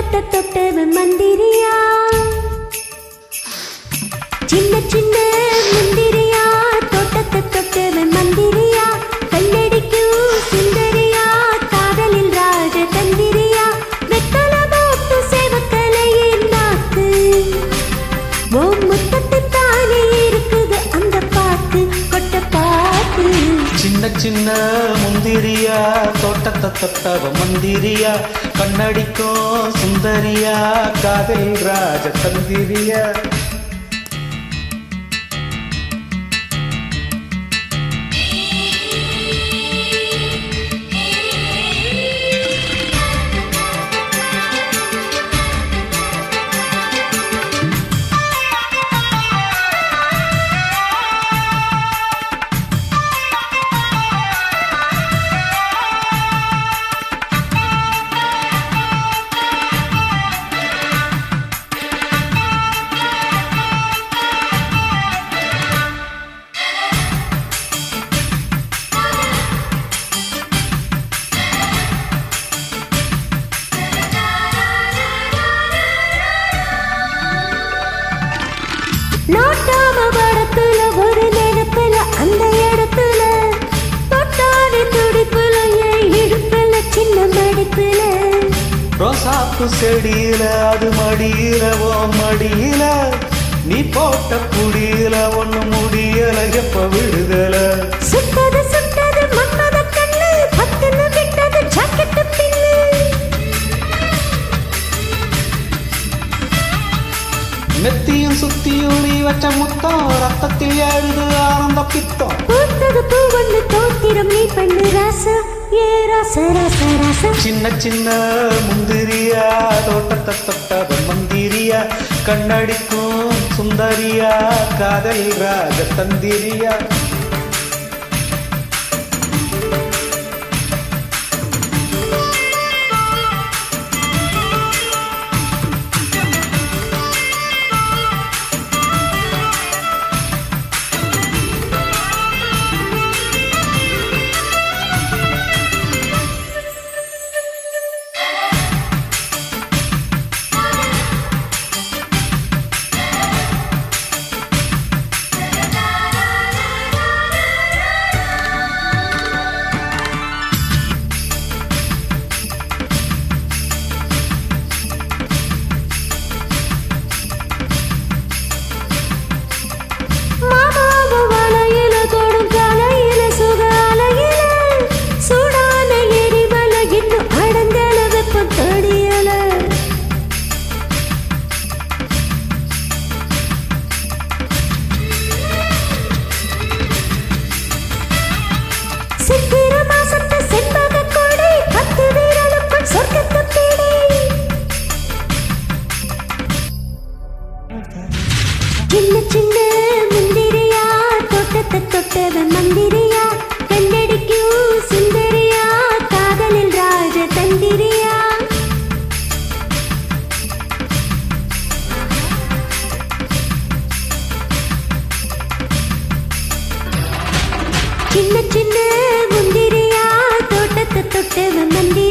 தோட்டத்தை தொட்டவன் மந்திரியா சின்ன சின்ன முந்திரியா தோட்டத்தை தொட்டவன் மந்திரியா கல்லடிக்கும் சுந்தரியா காதலில் ராஜ தந்திரியா வெத்தல போட்டு சேவக்கலையின் நாக்கு ஓ முத்தத்தில் தானே இருக்குது அந்த பாட்டு கொட்ட பாட்டு சின்ன சின்ன முந்திரியா தோட்டத்தை தொட்டவ மந்திரியா கண்ணடிக்கும் சுந்தரியா காதல் ராஜ தந்திரியா நோட்டாம படத்துல ஒரு நினைப்புல அந்த இடத்துல தொட்டாடி துடிப்புல என் இடுப்புல சின்ன மடிப்புல ரோசாப்பு செடியில அது மடியில ஓ மடியில நீ போட்ட குடியில ஒண்ணு முடியல எப்ப விடுதல சுட்டது சுட்டது மன்மத கண்ணு பத்துன்னு விட்டது ஜாக்கெட்டு பின்னு மெத்தியும் சுத்தியும் நீ வச்ச முத்தம் ரத்தத்தில் எழுது ஆனந்த பித்தம் பூத்தது பூ ஒண்ணு தோத்திரம் நீ பண்ணு ராசா ஏ ராசா ராசா ராசா சின்ன சின்ன முந்திரியா தோட்டத்தை தொட்டவ மந்திரியா கண்ணடிக்கும் சுந்தரியா காதல் ராஜ தந்திரியா சின்ன சின்ன முந்திரியா தோட்டத்தை தொட்டவன் மந்திரியா கண்ணடிக்கும் சுந்தரியா காதலில் ராஜ தந்திரியா சின்ன சின்ன முந்திரியா தோட்டத்தை தொட்டவன் மந்திரியா